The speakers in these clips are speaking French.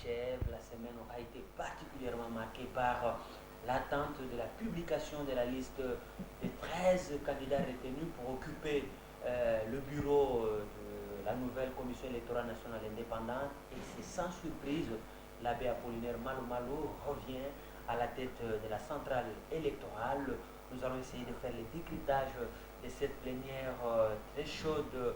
s'achève, la semaine aura été particulièrement marquée par l'attente de la publication de la liste des 13 candidats retenus pour occuper le bureau de la nouvelle Commission électorale nationale indépendante. Et c'est sans surprise, l'abbé Apollinaire Malo Malo revient à la tête de la centrale électorale. Nous allons essayer de faire le décryptage de cette plénière très chaude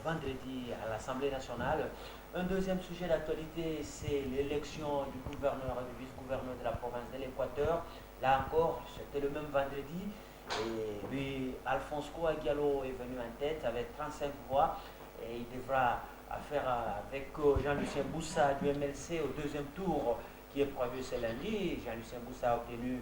vendredi à l'Assemblée nationale. Un deuxième sujet d'actualité, c'est l'élection du gouverneur et du vice-gouverneur de la province de l'Équateur. Là encore, c'était le même vendredi. Et lui, Alphonse Kouagialo est venu en tête avec 35 voix. Et il devra faire avec Jean-Lucien Boussa du MLC au deuxième tour qui est prévu ce lundi. Jean-Lucien Boussa a obtenu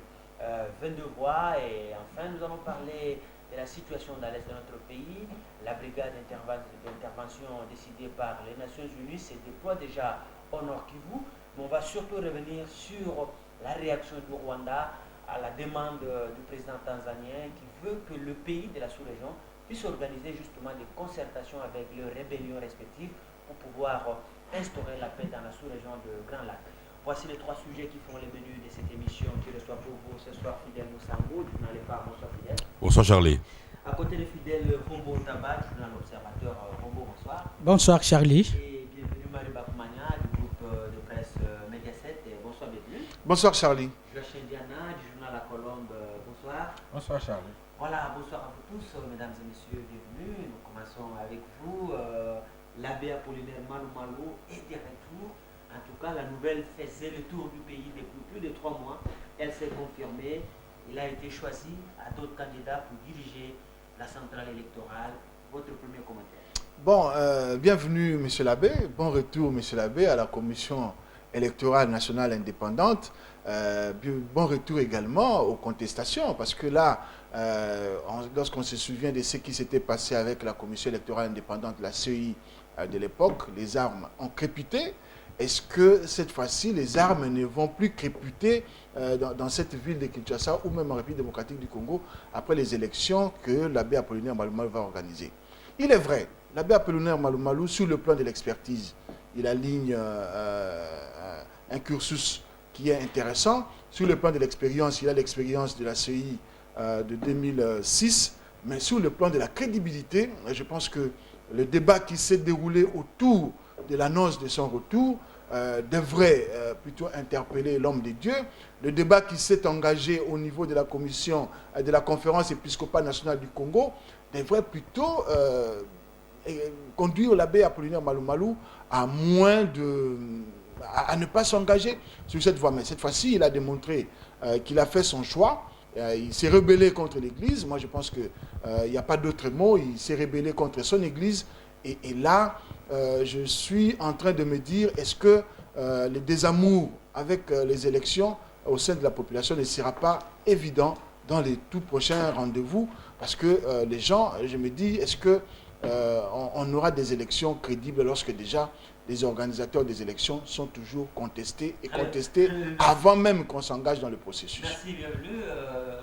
22 voix. Et enfin, nous allons parler de la situation dans l'est de notre pays. La brigade d'intervention décidée par les Nations Unies se déploie déjà au Nord Kivu. Mais on va surtout revenir sur la réaction du Rwanda à la demande du président tanzanien qui veut que le pays de la sous-région puisse organiser justement des concertations avec leurs rébellions respectives pour pouvoir instaurer la paix dans la sous-région de Grand Lac. Voici les trois sujets qui font les menus de cette émission qui reçoit pour vous ce soir Fidèle Moussango, journal Les Phares. Bonsoir Fidèle. Bonsoir Charlie. À côté de Fidèle, Rombo Tabat, journal Observateur. Rombo, bonsoir. Bonsoir Charlie. Et bienvenue Marie Bakoumania du groupe de presse Mediaset. Bonsoir bienvenue. Bonsoir Charlie. Joachim Diana du journal La Colombe. Bonsoir. Bonsoir Charlie. Voilà, bonsoir à vous tous, mesdames et messieurs, bienvenue. Nous commençons avec vous. L'abbé Apollinaire Malo Malo est de retour. En tout cas, la nouvelle faisait le tour du pays depuis plus de 3 mois. Elle s'est confirmée. Il a été choisi à d'autres candidats pour diriger la centrale électorale. Votre premier commentaire. Bon, bienvenue Monsieur l'abbé. Bon retour Monsieur l'abbé à la Commission électorale nationale indépendante. Bon retour également aux contestations parce que là, lorsqu'on se souvient de ce qui s'était passé avec la Commission électorale indépendante, la CEI de l'époque, les armes ont créputé. Est-ce que cette fois-ci, les armes ne vont plus créputer dans cette ville de Kinshasa ou même en République démocratique du Congo après les élections que l'abbé Apollinaire Malo Malo va organiser? Il est vrai, l'abbé Apollinaire Malo Malo, sur le plan de l'expertise, il aligne un cursus qui est intéressant. Sur le plan de l'expérience, il a l'expérience de la CEI de 2006, mais sur le plan de la crédibilité, je pense que le débat qui s'est déroulé autour de l'annonce de son retour devrait plutôt interpeller l'homme de Dieu. Le débat qui s'est engagé au niveau de la commission de la conférence épiscopale nationale du Congo devrait plutôt conduire l'abbé Apollinaire Malo Malo à ne pas s'engager sur cette voie. Mais cette fois-ci, il a démontré qu'il a fait son choix. Il s'est rebellé contre l'Église. Moi, je pense qu'il n'y a pas d'autre mot. Il s'est rebellé contre son Église. Et là, je suis en train de me dire, est-ce que le désamour avec les élections au sein de la population ne sera pas évident dans les tout prochains rendez-vous? Parce que les gens, je me dis, est-ce qu'on aura des élections crédibles lorsque déjà les organisateurs des élections sont toujours contestés et contestés avant même qu'on s'engage dans le processus? Merci, bienvenue.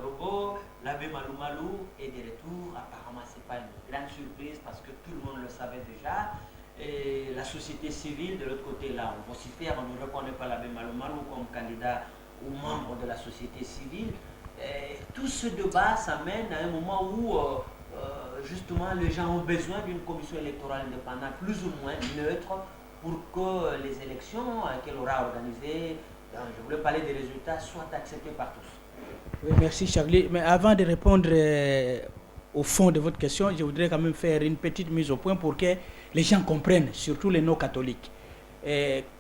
Robo, l'abbé Malo Malo est de retour. Apparemment, ce n'est pas une grande surprise parce que tout le monde le savait déjà. Et la société civile, de l'autre côté, là, on vocifère, on ne reconnaît pas l'abbé Malo Malo comme candidat ou membre de la société civile. Et tout ce débat s'amène à un moment où, justement, les gens ont besoin d'une commission électorale indépendante plus ou moins neutre pour que les élections qu'elle aura organisées, je voulais parler des résultats, soient acceptées par tous. Oui, merci Charlie. Mais avant de répondre au fond de votre question, je voudrais quand même faire une petite mise au point pour que les gens comprennent, surtout les non-catholiques.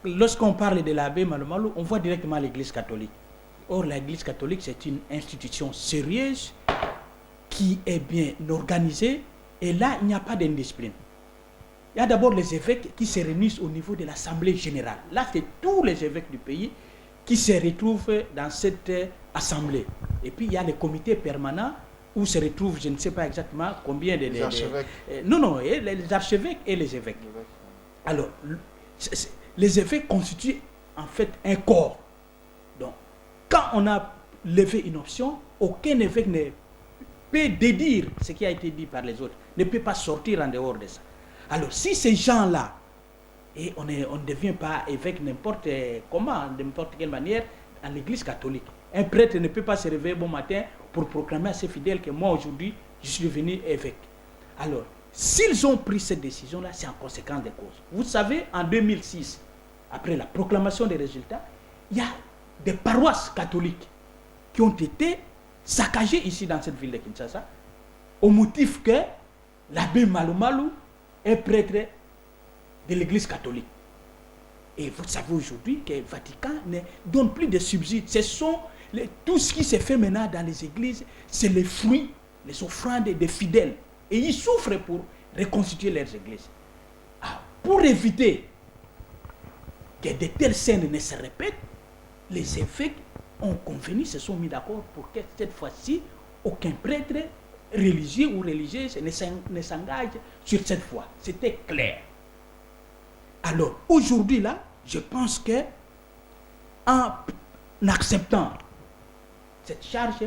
Lorsqu'on parle de l'abbé Malo Malo, on voit directement l'Église catholique. Or, l'Église catholique, c'est une institution sérieuse qui est bien organisée. Et là, il n'y a pas d'indiscipline. Il y a d'abord les évêques qui se réunissent au niveau de l'Assemblée générale. Là, c'est tous les évêques du pays qui se retrouvent dans cette assemblée. Et puis, il y a les comités permanents où se retrouvent, je ne sais pas exactement combien de... Les archevêques. Non, les archevêques et les évêques. Alors, les évêques constituent en fait un corps. Donc, quand on a levé une option, aucun évêque ne peut dédire ce qui a été dit par les autres, ne peut pas sortir en dehors de ça. Alors, si ces gens-là Et on ne devient pas évêque n'importe comment, de n'importe quelle manière, à l'église catholique. Un prêtre ne peut pas se réveiller bon matin pour proclamer à ses fidèles que moi aujourd'hui, je suis devenu évêque. Alors, s'ils ont pris cette décision-là, c'est en conséquence des causes. Vous savez, en 2006, après la proclamation des résultats, il y a des paroisses catholiques qui ont été saccagées ici dans cette ville de Kinshasa, au motif que l'abbé Malou Malou est prêtre de l'église catholique. Et vous savez aujourd'hui que le Vatican ne donne plus de subsides. Tout ce qui se fait maintenant dans les églises, c'est les fruits, les offrandes des fidèles. Et ils souffrent pour reconstituer leurs églises. Pour éviter que de telles scènes ne se répètent, les évêques ont convenu, se sont mis d'accord pour que cette fois-ci, aucun prêtre religieux ou religieuse ne s'engage sur cette foi. C'était clair. Alors, aujourd'hui, là, je pense que en acceptant cette charge,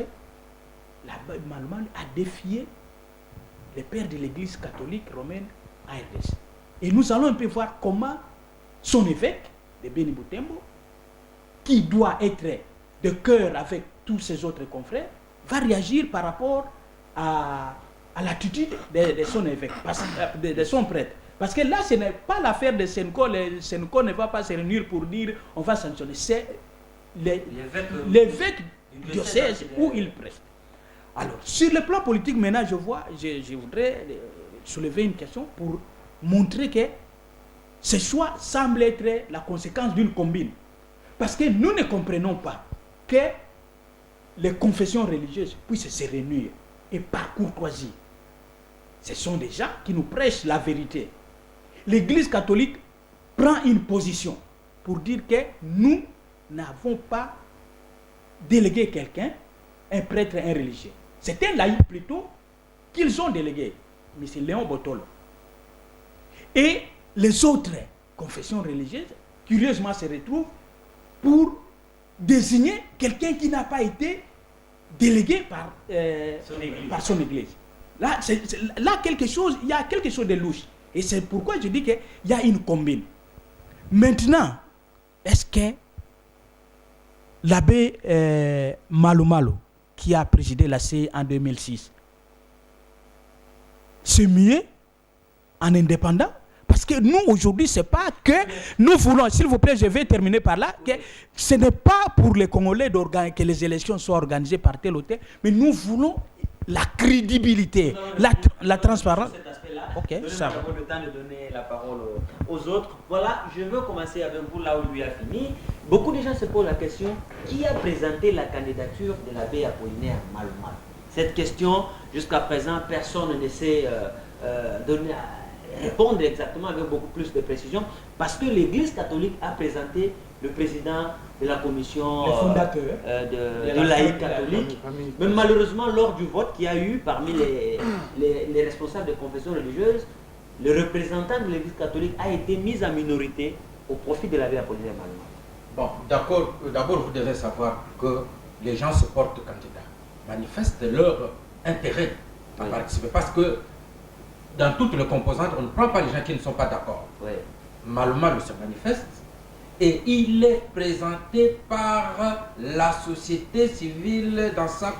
l'abbé Malou a défié les pères de l'église catholique romaine à RDC. Et nous allons un peu voir comment son évêque de Béni Boutembo, qui doit être de cœur avec tous ses autres confrères, va réagir par rapport à l'attitude de son évêque, de son prêtre. Parce que là, ce n'est pas l'affaire de Senko. Le Senko ne va pas se réunir pour dire on va sanctionner. C'est l'évêque du diocèse où il prête. Alors, sur le plan politique, maintenant, je voudrais soulever une question pour montrer que ce choix semble être la conséquence d'une combine. Parce que nous ne comprenons pas que les confessions religieuses puissent se réunir et par courtoisie. Ce sont des gens qui nous prêchent la vérité. L'Église catholique prend une position pour dire que nous n'avons pas délégué quelqu'un, un prêtre, un religieux. C'est un laïc plutôt qu'ils ont délégué, M. Léon Botolo. Et les autres confessions religieuses, curieusement, se retrouvent pour désigner quelqu'un qui n'a pas été délégué par son Église. Là, il y a quelque chose de louche. Et c'est pourquoi je dis qu'il y a une combine. Maintenant, est-ce que l'abbé Malou Malou, qui a présidé la CE en 2006, c'est mieux en indépendant? Parce que nous, aujourd'hui, ce n'est pas que nous voulons, s'il vous plaît, je vais terminer par là, que ce n'est pas pour les Congolais que les élections soient organisées par tel ou tel, mais nous voulons la crédibilité, la transparence. Ok, ça va. Nous avons le temps de donner la parole aux autres. Voilà, je veux commencer avec vous là où lui a fini. Beaucoup de gens se posent la question, qui a présenté la candidature de l'abbé Apollinaire Malou Malou? Cette question, jusqu'à présent, personne ne sait répondre exactement avec beaucoup plus de précision, parce que l'Église catholique a présenté le président de la commission de laïcs catholiques. Mais malheureusement, lors du vote qu'il y a eu parmi les responsables des confessions religieuses, le représentant de l'Église catholique a été mis en minorité au profit de l'abbé Apollinaire Malou Malou. Bon, d'abord, vous devez savoir que les gens se portent candidats, manifestent leur intérêt à participer, parce que dans toutes les composantes, on ne prend pas les gens qui ne sont pas d'accord. Malou Malou se manifeste et il est présenté par la société civile dans sa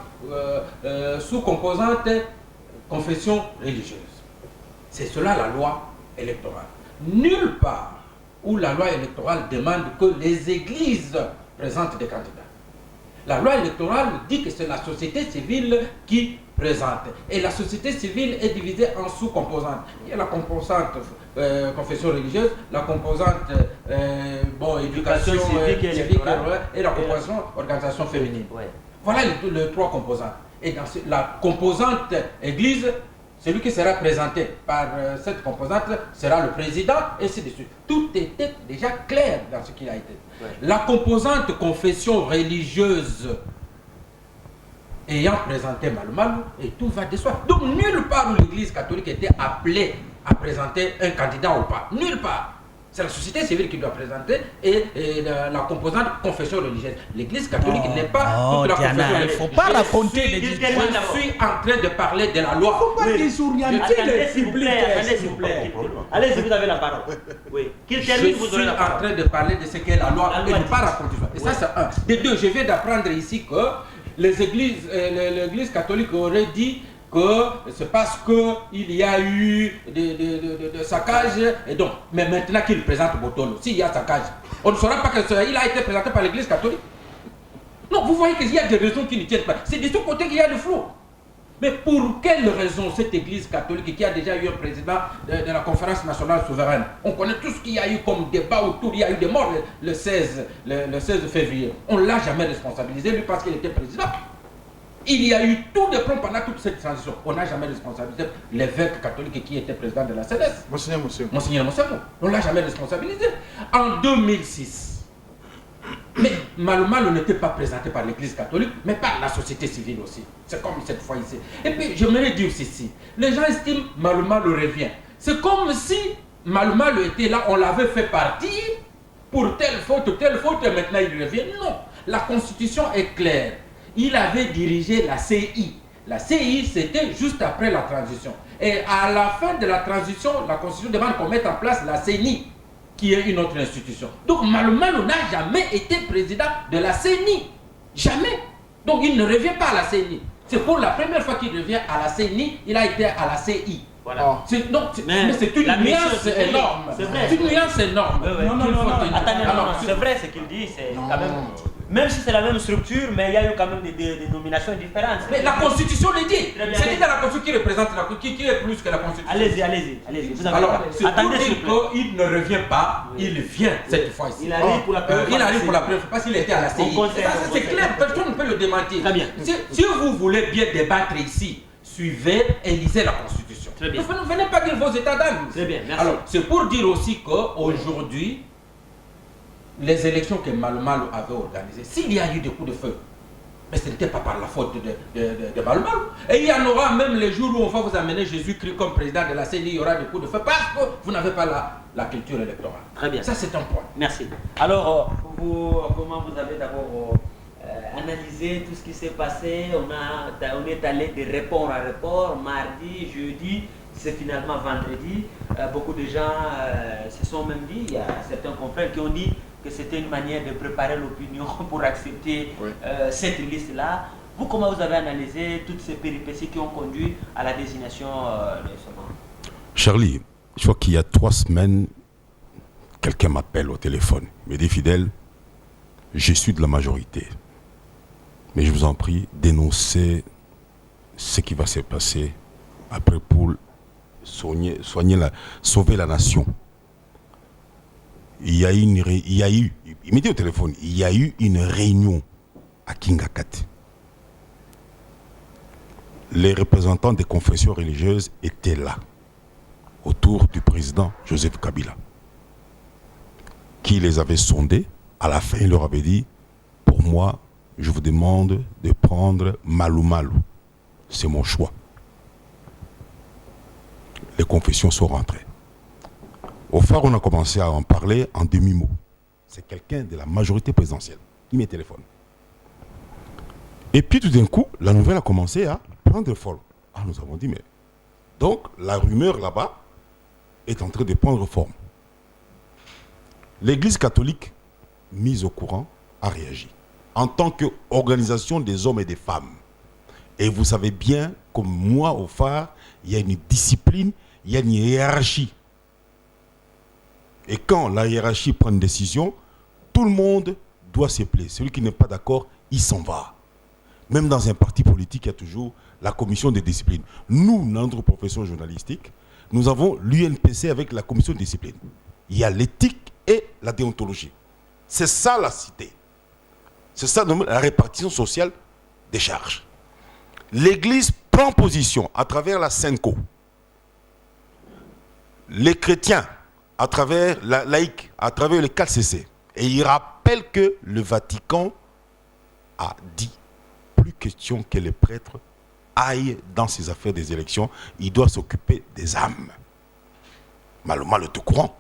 sous-composante confession religieuse. C'est cela la loi électorale. Nulle part où la loi électorale demande que les églises présentent des candidats. La loi électorale dit que c'est la société civile qui présente. Et la société civile est divisée en sous-composantes. Il y a la composante confession religieuse, la composante éducation civique et la composante organisation féminine. Voilà les trois composantes. Et dans la composante église, celui qui sera présenté par cette composante sera le président, et ainsi de suite. Tout était déjà clair dans ce qu'il a été. La composante confession religieuse ayant présenté Malou Malou, et tout va de soi. Donc nulle part où l'Église catholique était appelée à présenter un candidat ou pas. Nulle part. C'est la société civile qui doit présenter et la composante confession religieuse. L'Église catholique n'est pas toute la confession religieuse. Il ne faut pas raconter des histoires. Je suis en train de parler de la loi. Il ne faut pas désorienter Attendez, s'il vous plaît. Allez-y, vous avez la parole. Oui. Je suis en train de parler de ce qu'est la loi et ne pas raconter ça. Et ça, c'est un. De deux, je viens d'apprendre ici que l'Église catholique aurait dit que c'est parce qu'il y a eu de saccage et donc, mais maintenant qu'il présente Botolo, s'il y a saccage, on ne saura pas qu'il a été présenté par l'Église catholique. Non, vous voyez qu'il y a des raisons qui ne tiennent pas. C'est de ce côté qu'il y a le flou. Mais pour quelle raison cette Église catholique qui a déjà eu un président de la conférence nationale souveraine, on connaît tout ce qu'il y a eu comme débat autour, il y a eu des morts le 16 février. On ne l'a jamais responsabilisé, lui, parce qu'il était président. Il y a eu tout de plomb pendant toute cette transition. On n'a jamais responsabilisé l'évêque catholique qui était président de la CNES. Monseigneur Moussemo. On ne l'a jamais responsabilisé. En 2006, mais Malo n'était pas présenté par l'Église catholique, mais par la société civile aussi. C'est comme cette fois ici. Et puis, j'aimerais dire ceci. Les gens estiment Malo revient. C'est comme si Malo était là, on l'avait fait partir pour telle faute, et maintenant il revient. Non, la Constitution est claire. Il avait dirigé la CI. La CI, c'était juste après la transition. Et à la fin de la transition, la Constitution demande qu'on mette en place la CENI, qui est une autre institution. Donc Malo n'a jamais été président de la CENI. Jamais. Donc il ne revient pas à la CENI. C'est pour la première fois qu'il revient à la CENI, il a été à la CI. Voilà. Mais c'est une nuance énorme. C'est une nuance énorme. Non. Attendez, c'est vrai ce qu'il dit, c'est quand même... Même si c'est la même structure, mais il y a eu quand même des nominations différentes. Mais la Constitution le dit. C'est dans la Constitution qui représente qui est plus que la Constitution. Allez-y. Vous avez alors, c'est pour dire qu'il ne revient pas, il vient cette fois-ci. Il arrive pour la première fois. Il arrive pour la première fois parce qu'il était à la CI. C'est clair, personne ne peut le démentir. Très bien. Si vous voulez bien débattre ici, suivez et lisez la Constitution. Très bien. Ne venez pas dire vos états d'âme. Très bien, merci. Alors, c'est pour dire aussi qu'aujourd'hui, les élections que Malo avait organisées, s'il y a eu des coups de feu, mais ce n'était pas par la faute de Malo. Et il y en aura même les jours où on va vous amener Jésus-Christ comme président de la CENI, il y aura des coups de feu parce que vous n'avez pas la culture électorale. Très bien. Ça, c'est un point. Merci. Alors, comment vous avez d'abord analysé tout ce qui s'est passé? On est allé de report à report, mardi, jeudi, c'est finalement vendredi. Beaucoup de gens se sont même dit, il y a certains confrères qui ont dit que c'était une manière de préparer l'opinion pour accepter cette liste-là. Vous, comment vous avez analysé toutes ces péripéties qui ont conduit à la désignation de ce membre? Charlie, je crois qu'il y a 3 semaines, quelqu'un m'appelle au téléphone. Il me dit, Fidèle, je suis de la majorité. Mais je vous en prie, dénoncez ce qui va se passer après pour sauver la nation. Il me dit au téléphone, il y a eu une réunion à Kingakat. Les représentants des confessions religieuses étaient là, autour du président Joseph Kabila, qui les avait sondés. À la fin, il leur avait dit, pour moi, je vous demande de prendre Malo. C'est mon choix. Les confessions sont rentrées. Au phare, on a commencé à en parler en demi-mot. C'est quelqu'un de la majorité présidentielle qui me téléphone. Et puis tout d'un coup, la nouvelle a commencé à prendre forme. Ah, nous avons dit, mais... Donc, la rumeur là-bas est en train de prendre forme. L'Église catholique, mise au courant, a réagi. En tant qu'organisation des hommes et des femmes. Et vous savez bien, comme moi au phare, il y a une discipline, il y a une hiérarchie. Et quand la hiérarchie prend une décision, tout le monde doit se plier. Celui qui n'est pas d'accord, il s'en va. Même dans un parti politique, il y a toujours la commission de discipline. Nous, dans notre profession journalistique, nous avons l'UNPC avec la commission de discipline. Il y a l'éthique et la déontologie. C'est ça la cité. C'est ça la répartition sociale des charges. L'Église prend position à travers la SENCO. Les chrétiens, à travers la laïque, à travers le 4CC. Et il rappelle que le Vatican a dit, plus question que les prêtres aillent dans ces affaires des élections, il doit s'occuper des âmes. Malo est au courant.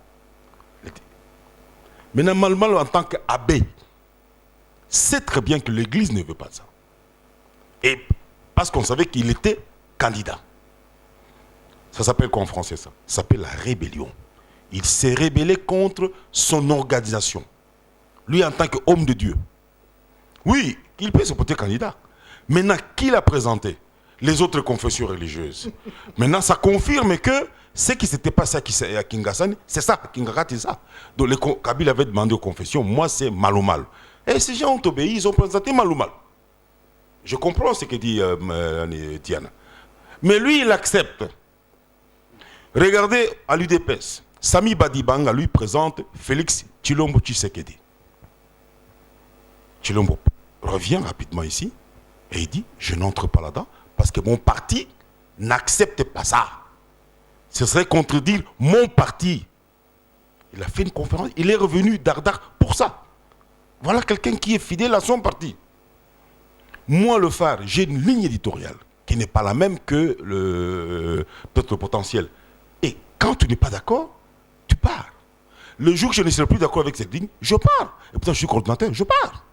Mais normalement, en tant qu'abbé, sait très bien que l'Église ne veut pas ça. Et parce qu'on savait qu'il était candidat. Ça s'appelle quoi en français ça? Ça s'appelle la rébellion. Il s'est rébellé contre son organisation. Lui en tant qu'homme de Dieu. Oui, il peut se porter candidat. Maintenant, qui l'a présenté? Les autres confessions religieuses. Maintenant, ça confirme que ce qui s'était passé à Kingasani, c'est ça, à Kingakati, c'est ça. Donc, Kabila avait demandé aux confessions, moi c'est Maloumal. Et ces gens ont obéi, ils ont présenté Maloumal. Je comprends ce que dit Diana. Mais lui, il accepte. Regardez à l'UDPS. Sami Badibanga lui présente Félix Tshilombo Tshisekedi. Tshilombo revient rapidement ici et il dit, je n'entre pas là-dedans parce que mon parti n'accepte pas ça. Ce serait contredire mon parti. Il a fait une conférence, il est revenu d'Ardar pour ça. Voilà quelqu'un qui est fidèle à son parti. Moi, le phare, j'ai une ligne éditoriale qui n'est pas la même que peut-être le potentiel. Et quand tu n'es pas d'accord, tu pars. Le jour que je ne serai plus d'accord avec cette ligne, je pars. Et pourtant, je suis coordinateur, je pars.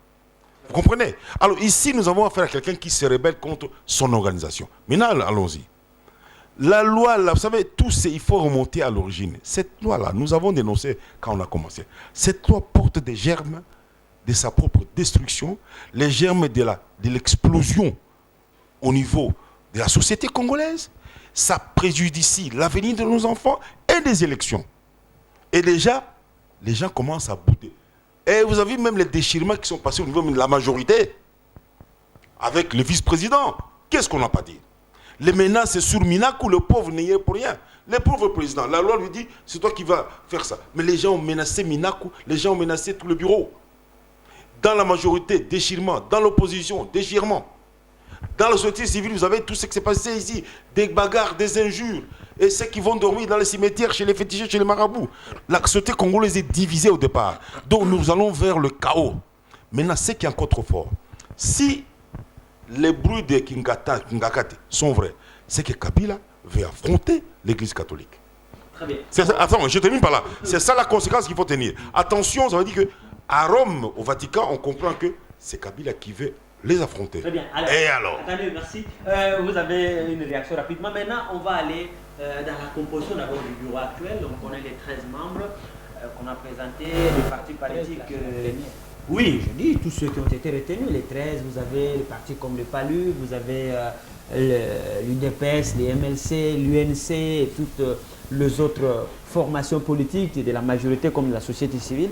Vous comprenez? Alors ici, nous avons affaire à quelqu'un qui se rebelle contre son organisation. Maintenant, allons-y. La loi, là, vous savez, il faut remonter à l'origine. Cette loi-là, nous avons dénoncé quand on a commencé. Cette loi porte des germes de sa propre destruction, les germes de l'explosion au niveau de la société congolaise. Ça préjudicie l'avenir de nos enfants et des élections. Et déjà, les gens commencent à bouder. Et vous avez vu même les déchirements qui sont passés au niveau de la majorité avec le vice-président. Qu'est-ce qu'on n'a pas dit? Les menaces sur Minakou, le pauvre n'y est pour rien. Le pauvre président, la loi lui dit, c'est toi qui vas faire ça. Mais les gens ont menacé Minakou, les gens ont menacé tout le bureau. Dans la majorité, déchirement. Dans l'opposition, déchirement. Dans la société civile, vous avez tout ce qui s'est passé ici. Des bagarres, des injures. Et ceux qui vont dormir dans les cimetières, chez les féticheurs, chez les marabouts. La société congolaise est divisée au départ. Donc nous allons vers le chaos. Maintenant, ce qui est encore trop fort. Si les bruits de Kingakati sont vrais, c'est que Kabila veut affronter l'Église catholique. Très bien. Attends, je termine par là. C'est ça la conséquence qu'il faut tenir. Attention, ça veut dire qu'à Rome, au Vatican, on comprend que c'est Kabila qui veut les affronter. Très bien. Et alors? Attendez, merci. Vous avez une réaction rapidement. Maintenant, on va aller dans la composition d'abord du bureau actuel. On connaît les 13 membres qu'on a présentés, les partis politiques. Oui, je dis tous ceux qui ont été retenus, les 13, vous avez les partis comme le PALU, vous avez l'UDPS, les MLC, l'UNC et toutes les autres formations politiques de la majorité comme de la société civile.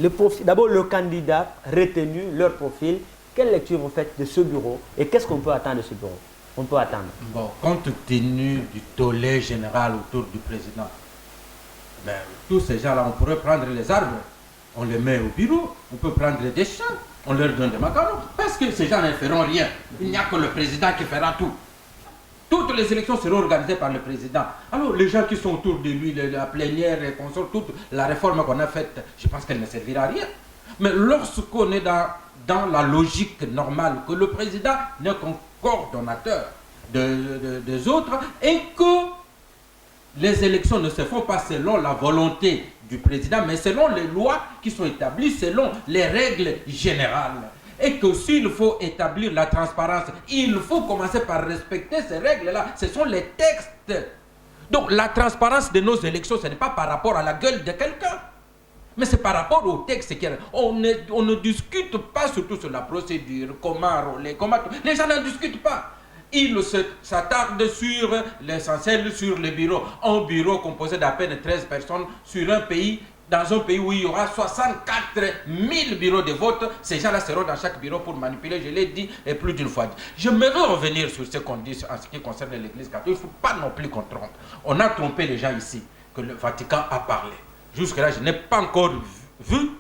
D'abord, le candidat retenu, leur profil, quelle lecture vous faites de ce bureau et qu'est-ce qu'on peut attendre de ce bureau? On peut attendre. Bon, compte tenu du tollé général autour du président, ben, tous ces gens-là, on pourrait prendre les arbres, on les met au bureau, on peut prendre des champs, on leur donne des macarons, parce que ces gens ne feront rien. Il n'y a que le président qui fera tout. Toutes les élections seront organisées par le président. Alors les gens qui sont autour de lui, la plénière, les consorts, toute la réforme qu'on a faite, je pense qu'elle ne servira à rien. Mais lorsqu'on est dans la logique normale, que le président n'est qu'un coordonnateur des autres et que les élections ne se font pas selon la volonté du président, mais selon les lois qui sont établies, selon les règles générales. Et que s'il faut établir la transparence, il faut commencer par respecter ces règles-là. Ce sont les textes. Donc la transparence de nos élections, ce n'est pas par rapport à la gueule de quelqu'un, mais c'est par rapport au texte. On ne discute pas surtout sur la procédure, comment rouler, comment... Les gens n'en discutent pas. Ils s'attardent sur l'essentiel, sur le bureau. Un bureau composé d'à peine 13 personnes sur un pays, dans un pays où il y aura 64 000 bureaux de vote. Ces gens-là seront dans chaque bureau pour manipuler, je l'ai dit et plus d'une fois. J'aimerais revenir sur ce qu'on dit en ce qui concerne l'Église catholique. Il ne faut pas non plus qu'on trompe. On a trompé les gens ici, que le Vatican a parlé. Jusque-là, je n'ai pas encore vu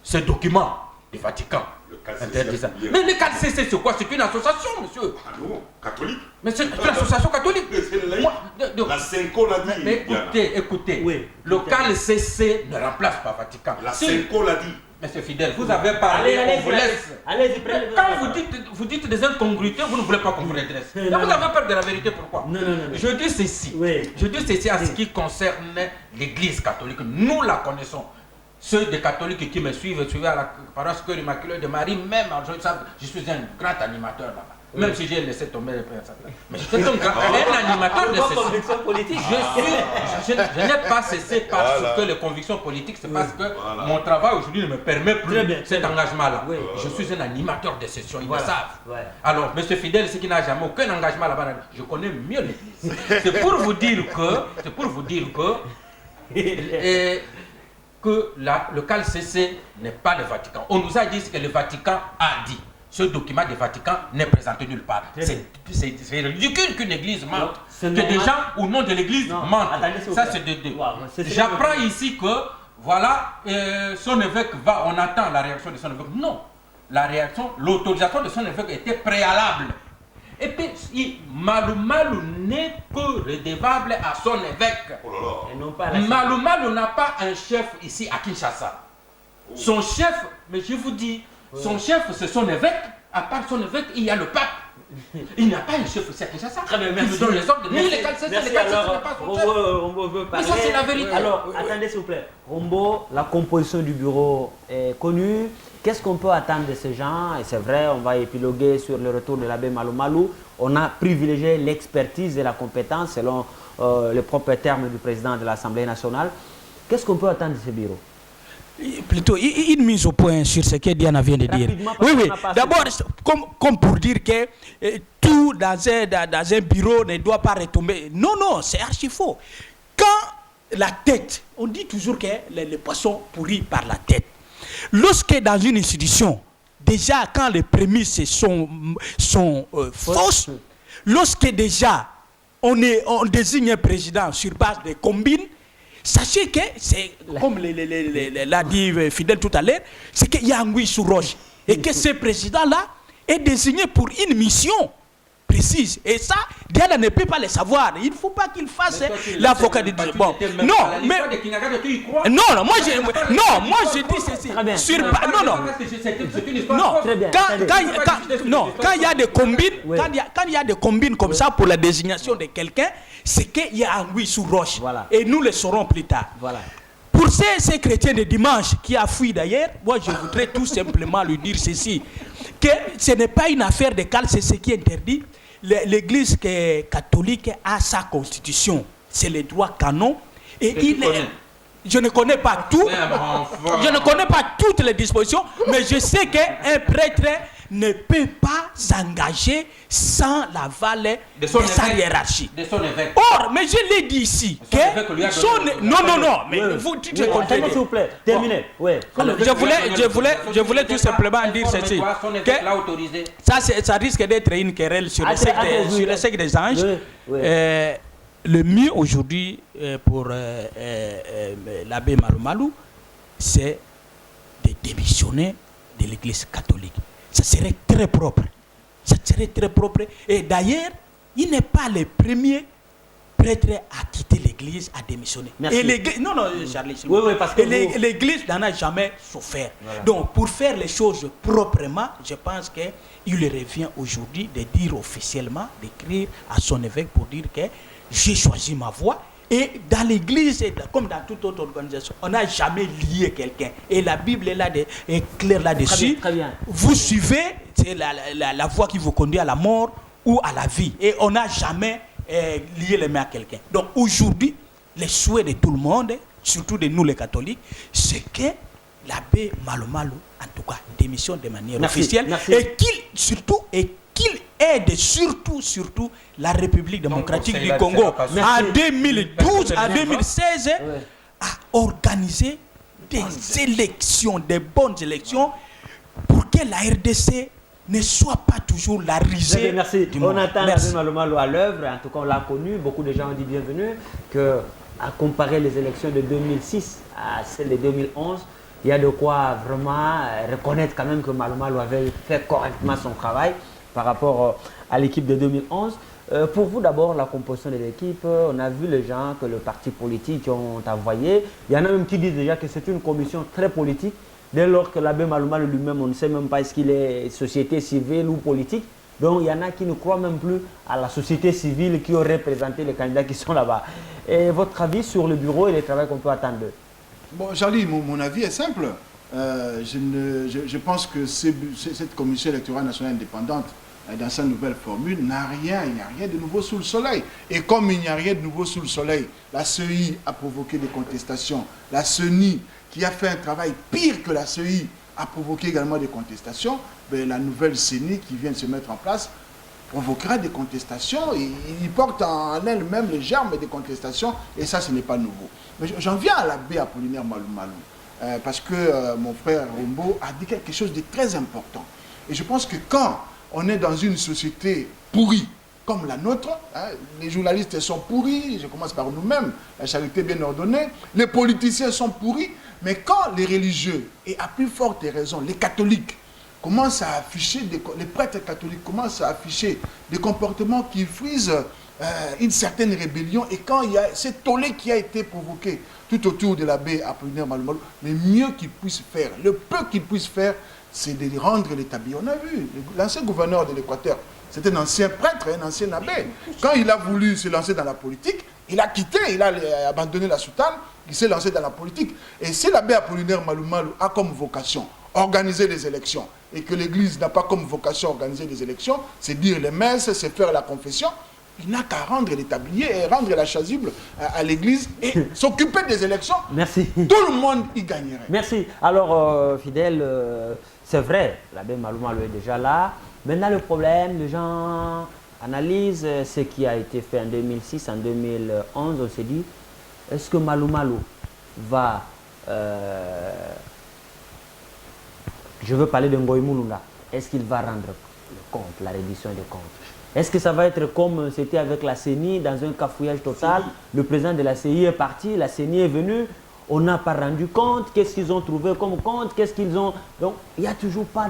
ce document du Vatican. Interdisant. Mais le KCC, c'est quoi? C'est une association, monsieur. Ah non, catholique. Mais c'est une association catholique. La Senko l'a dit. Mais écoutez, oui, le KCC ne remplace pas Vatican. La Senko l'a dit. Monsieur Fidèle, vous avez parlé, on vous laisse. Allez-y, prenez. Quand vous dites des incongruités, vous ne voulez pas qu'on vous redresse. Mais vous avez peur de la vérité, pourquoi? Non. Je dis ceci. Oui. Je dis ceci en ce qui concerne l'Église catholique. Nous la connaissons. ceux des catholiques qui me suivent à la paroisse Cœur Immaculé de Marie, même, je suis un grand animateur là-bas. Même si j'ai laissé tomber le père. Mais je suis un animateur de conviction politique. Je n'ai pas cessé parce que les convictions politiques, c'est parce que mon travail aujourd'hui ne me permet plus cet engagement-là. Oui. Je suis un animateur de session, ils le savent. Ouais. Alors, M. Fidèle, c'est qui n'a jamais aucun engagement là-bas, je connais mieux l'Église. C'est pour vous dire que le CALCC n'est pas le Vatican. On nous a dit ce que le Vatican a dit. Ce document du Vatican n'est présenté nulle part. C'est ridicule qu'une église mente. Que des gens au nom de l'église mentent. Ça, c'est de deux. J'apprends ici que, voilà, son évêque va, on attend la réaction de son évêque. Non, l'autorisation de son évêque était préalable. Et puis, Malou n'est que redevable à son évêque. Malou n'a pas un chef ici à Kinshasa. Son chef, mais je vous dis, son chef, c'est son évêque. À part son évêque, il y a le pape. Il n'y a pas un chef ici à Kinshasa. Très bien, merci. Ils donnent les ordres. Mais les CALCC, n'est pas son chef. Rombo veut parler. Mais ça, c'est la vérité. Alors, attendez s'il vous plaît. Rombo, la composition du bureau est connue. Qu'est-ce qu'on peut attendre de ces gens? Et c'est vrai, on va épiloguer sur le retour de l'abbé Malou Malou. On a privilégié l'expertise et la compétence selon les propres termes du président de l'Assemblée nationale. Qu'est-ce qu'on peut attendre de ce bureau? Plutôt une mise au point sur ce que Diana vient de dire. Oui. D'abord, comme pour dire que tout dans un bureau ne doit pas retomber. Non, c'est archi faux. Quand la tête, on dit toujours que les poissons pourris par la tête. Lorsque dans une institution, déjà quand les prémices sont fausses, lorsque déjà on désigne un président sur base de combines, sachez que c'est, comme l'a dit Fidèle tout à l'heure, c'est qu'il y a anguille sous roche. Et que ce président-là est désigné pour une mission précise. Et ça, Diana ne peut pas le savoir. Il ne faut pas qu'il fasse l'avocat de Dieu. Bon, non, moi je dis ceci. Quand il y a des combines, quand il y a des combines comme ça pour la désignation de quelqu'un, c'est qu'il y a anguille sous roche. Voilà. Et nous le saurons plus tard. Voilà. Pour ces chrétiens de dimanche qui a fui d'ailleurs, moi je voudrais tout simplement lui dire ceci, que ce n'est pas une affaire de cal, c'est ce qui est interdit. L'église catholique a sa constitution, c'est les droits canons. Et je ne connais pas tout, je ne connais pas toutes les dispositions, mais je sais qu'un prêtre ne peut pas s'engager sans l'aval de sa hiérarchie. De son évêque. Or, mais je l'ai dit ici, non, mais vous dites s'il vous plaît, terminez. Alors, je voulais tout simplement dire ceci. Ça risque d'être une querelle sur le secte des anges. Le mieux aujourd'hui pour l'abbé Malou Malou, c'est de démissionner de l'église catholique. Ça serait très propre. Et d'ailleurs, il n'est pas le premier prêtre à quitter l'église, à démissionner. Merci. Et l'église, non, Charlie, parce que l'église n'en a jamais souffert. Voilà. Donc, pour faire les choses proprement, je pense qu'il lui revient aujourd'hui de dire officiellement, d'écrire à son évêque pour dire que j'ai choisi ma voie. Et dans l'église, comme dans toute autre organisation, on n'a jamais lié quelqu'un. Et la Bible est claire là-dessus. Très bien. Vous suivez, c'est la voie qui vous conduit à la mort ou à la vie. Et on n'a jamais lié les mains à quelqu'un. Donc aujourd'hui, le souhait de tout le monde, surtout de nous les catholiques, c'est que l'abbé Malou Malou, en tout cas, démissionne de manière officielle. Merci. Et qu'il aide surtout la République démocratique du Congo en 2012, en 2016 à organiser des élections, des bonnes élections pour que la RDC ne soit pas toujours la risée. Merci. On attend l'abbé Malou Malou à l'œuvre, en tout cas on l'a connu, beaucoup de gens ont dit bienvenue, qu'à comparer les élections de 2006 à celles de 2011, il y a de quoi vraiment reconnaître quand même que Malou Malou avait fait correctement son travail par rapport à l'équipe de 2011. Pour vous d'abord, la composition de l'équipe, on a vu les gens que le parti politique ont envoyé. Il y en a même qui disent déjà que c'est une commission très politique, dès lors que l'abbé Malou Malou lui-même, on ne sait même pas est-ce qu'il est société civile ou politique. Donc il y en a qui ne croient même plus à la société civile qui aurait représenté les candidats qui sont là-bas. Et votre avis sur le bureau et le travail qu'on peut attendre d'eux? Bon, Charlie, mon avis est simple. Je pense que cette commission électorale nationale indépendante, dans sa nouvelle formule, il n'y a rien de nouveau sous le soleil. Et comme il n'y a rien de nouveau sous le soleil, la CEI a provoqué des contestations. La CENI, qui a fait un travail pire que la CEI, a provoqué également des contestations. Ben, la nouvelle CENI qui vient de se mettre en place provoquera des contestations. Il porte en elle-même les germes des contestations. Et ça, ce n'est pas nouveau. Mais j'en viens à l'abbé Apollinaire Malou. Parce que mon frère Rombo a dit quelque chose de très important. Et je pense que quand on est dans une société pourrie, comme la nôtre, hein, les journalistes sont pourris, je commence par nous-mêmes, la charité bien ordonnée, les politiciens sont pourris, mais quand les religieux, et à plus forte raison, les catholiques, commencent à afficher, les prêtres catholiques commencent à afficher des comportements qui frisent une certaine rébellion, et quand il y a cette tollé qui a été provoqué tout autour de l'abbé Apollinaire Malou, le mieux qu'il puisse faire, le peu qu'il puisse faire, c'est de rendre l'établi. On a vu, l'ancien gouverneur de l'Équateur, c'était un ancien prêtre, un ancien abbé. Quand il a voulu se lancer dans la politique, il a quitté, il a abandonné la soutane, il s'est lancé dans la politique. Et si l'abbé Apollinaire Malou a comme vocation organiser les élections, et que l'Église n'a pas comme vocation organiser les élections, c'est dire les messes, c'est faire la confession, il n'a qu'à rendre les tabliers et rendre la chasuble à l'Église et s'occuper des élections. Merci. Tout le monde y gagnerait. Merci. Alors, Fidèle, c'est vrai, l'abbé Malou est déjà là. Maintenant, le problème, les gens analysent ce qui a été fait en 2006, en 2011. On s'est dit, est-ce que Malou va... je veux parler de Ngoï Mouloula. Est-ce qu'il va rendre le compte, la reddition des comptes? Est-ce que ça va être comme c'était avec la CENI, dans un cafouillage total? Le président de la CEI est parti, la CENI est venue, on n'a pas rendu compte, qu'est-ce qu'ils ont trouvé comme compte, qu'est-ce qu'ils ont... Donc, il n'y a toujours pas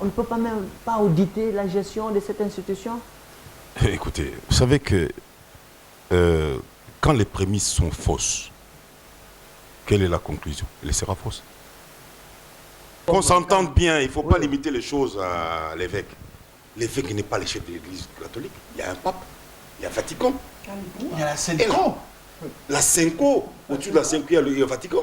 on ne peut pas même pas auditer la gestion de cette institution? Écoutez, vous savez que quand les prémices sont fausses, quelle est la conclusion? Elle sera fausse. Qu'on s'entende bien, il ne faut pas limiter les choses à l'évêque. L'évêque n'est pas le chef de l'Église catholique. Il y a un pape, il y a un Vatican. Il y a la Senco. La Senco, au-dessus de la Senco, il y a le Vatican.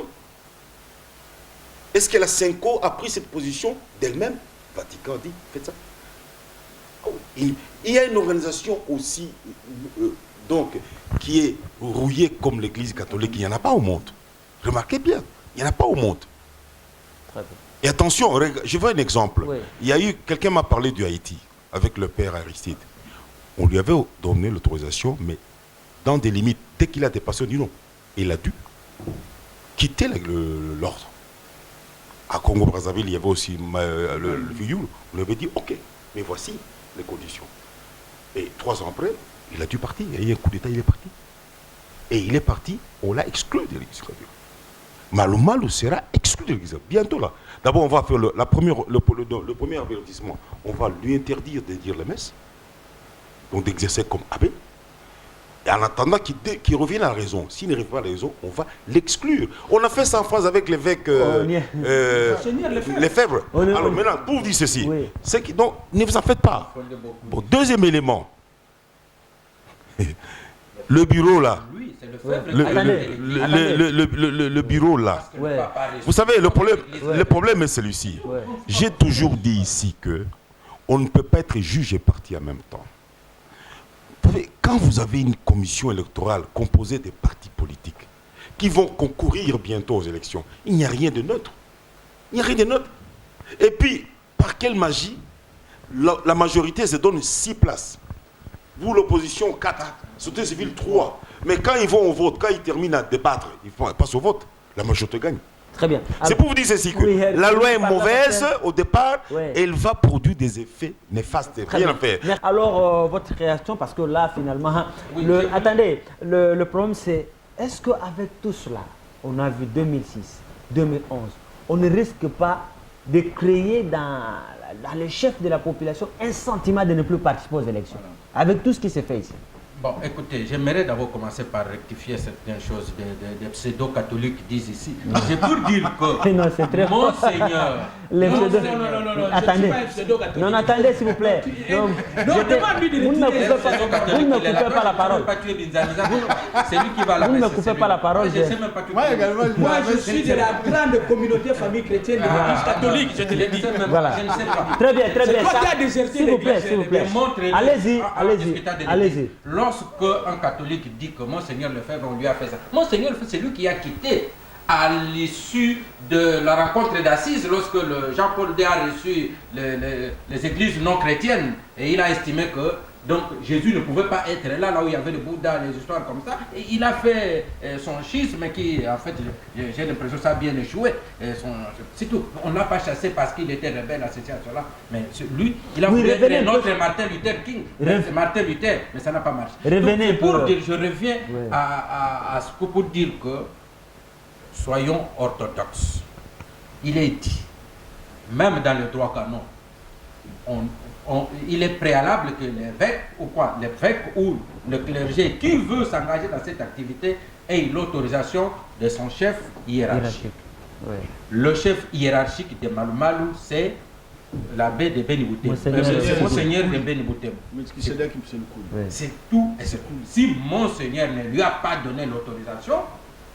Est-ce que la Senco a pris cette position d'elle-même? Le Vatican dit, faites ça. Il y a une organisation aussi donc, qui est rouillée comme l'Église catholique. Il n'y en a pas au monde. Remarquez bien, il n'y en a pas au monde. Très bien. Et attention, je veux un exemple. Oui. Il y a eu, quelqu'un m'a parlé du Haïti, avec le père Aristide. On lui avait donné l'autorisation, mais dans des limites. Dès qu'il a dépassé, on dit non. Il a dû quitter l'ordre. À Congo-Brazzaville, il y avait aussi le Fiyul. On lui avait dit, ok, mais voici les conditions. Et 3 ans après, il a dû partir. Il y a eu un coup d'État, il est parti. Et il est parti, on l'a exclu de l'Église catholique. Malou sera exclu de l'Église. Bientôt là. D'abord, on va faire le premier avertissement. On va lui interdire de dire les messes, donc d'exercer comme abbé. Et en attendant qu'il revienne à la raison. S'il ne revient pas à la raison, on va l'exclure. On a fait ça en France avec l'évêque Lefebvre. Alors maintenant, pour vous dire ceci, oui. Donc, ne vous en faites pas. Bon, deuxième élément. Le bureau là. Le bureau là. Ouais. Vous savez, le problème est celui-ci. Ouais. J'ai toujours dit ici que on ne peut pas être juge et parti en même temps. Vous savez, quand vous avez une commission électorale composée des partis politiques qui vont concourir bientôt aux élections, il n'y a rien de neutre. Il n'y a rien de neutre. Et puis, par quelle magie, la majorité se donne 6 places. Vous, l'opposition, 4. Société civile, 3. Mais quand ils vont au vote, quand ils terminent à débattre, ils passent au vote, la majorité gagne. Très bien. C'est pour vous dire ceci que la loi est mauvaise au départ, et elle va produire des effets néfastes. Rien à faire. Alors, votre réaction, parce que là, finalement, attendez, le problème c'est, est-ce qu'avec tout cela, on a vu 2006, 2011, on ne risque pas de créer dans les chefs de la population un sentiment de ne plus participer aux élections, avec tout ce qui s'est fait ici? Bon, écoutez, j'aimerais d'abord commencer par rectifier certaines choses des pseudo-catholiques disent ici. C'est pour dire que Non, c'est très Monseigneur... Les Non, pseudo- non, non, non, non, Attendez. je ne suis pas un pseudo-catholique. Non, attendez, s'il vous plaît. Non, demande-lui de Vous ne me retirer. coupez pas la parole. C'est lui qui va la Vous ne me messe, coupez c'est pas lui. la parole, Je sais même pas tout. Moi également, Moi, je suis de la grande communauté famille chrétienne de l'Église catholique, je te l'ai dit. Voilà. Je ne sais pas. Très bien, très C'est bien. toi Ça- qui as déserté S'il vous plaît, l'église. s'il vous plaît. Démontrez-le. Allez-y, Ah, allez-y, discutant de l'église. allez-y. Lorsque un catholique dit que Monseigneur Lefebvre, on lui a fait ça. Monseigneur Lefebvre, c'est lui qui a quitté à l'issue de la rencontre d'Assise, lorsque Jean-Paul II a reçu les églises non chrétiennes, et il a estimé que donc Jésus ne pouvait pas être là où il y avait le Bouddha, les histoires comme ça. Et il a fait son schisme qui, en fait, j'ai l'impression que ça a bien échoué. C'est tout. On ne l'a pas chassé parce qu'il était rebelle à ceci, à cela. Mais lui, il a Oui, voulu revenez être un notre peu. Martin Luther King. Rev- C'est Martin Luther, mais ça n'a pas marché. Revenez Donc, c'est un pour peu. dire, je reviens Ouais. à ce que pour dire que soyons orthodoxes. Il est dit, même dans le droit canon, il est préalable que l'évêque ou le clergé qui veut s'engager dans cette activité ait l'autorisation de son chef hiérarchique. Hiérarchique. Ouais. Le chef hiérarchique de Malumalu, c'est l'abbé de Beniboutem. Monseigneur Monseigneur de Beniboutem. Ouais. C'est tout et c'est tout. Si Monseigneur ne lui a pas donné l'autorisation,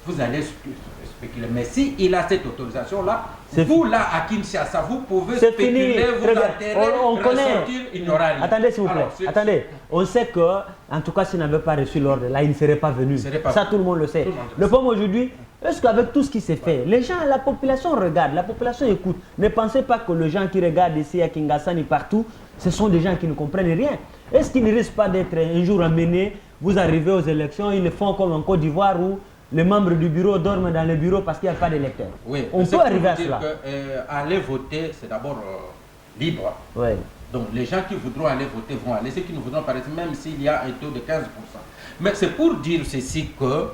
vous allez spéculer. Mais si il a cette autorisation-là, C'est vous là à Kinshasa, vous pouvez C'est spéculer, fini. vous Très bien. enterrer, On connaît. ressortir, il n'y aura rien. Attendez, s'il vous plaît. Alors, c'est- Attendez. On sait que, en tout cas, s'il n'avait pas reçu l'ordre, là, il ne serait pas venu. Il serait pas Ça, venu. tout le monde le sait. Tout le monde le Le sait. problème aujourd'hui, est-ce qu'avec tout ce qui s'est fait, les gens, la population regarde, la population écoute. Ne pensez pas que les gens qui regardent ici à Kinshasa ni partout, ce sont des gens qui ne comprennent rien. Est-ce qu'ils ne risquent pas d'être un jour emmenés, vous arrivez aux élections, ils le font comme en Côte d'Ivoire où les membres du bureau dorment dans le bureau parce qu'il n'y a pas d'électeurs. Oui, On c'est peut pour arriver à dire cela. que, aller voter, c'est d'abord libre. Ouais. Donc les gens qui voudront aller voter vont aller, ceux qui ne voudront pas, même s'il y a un taux de 15%. Mais c'est pour dire ceci que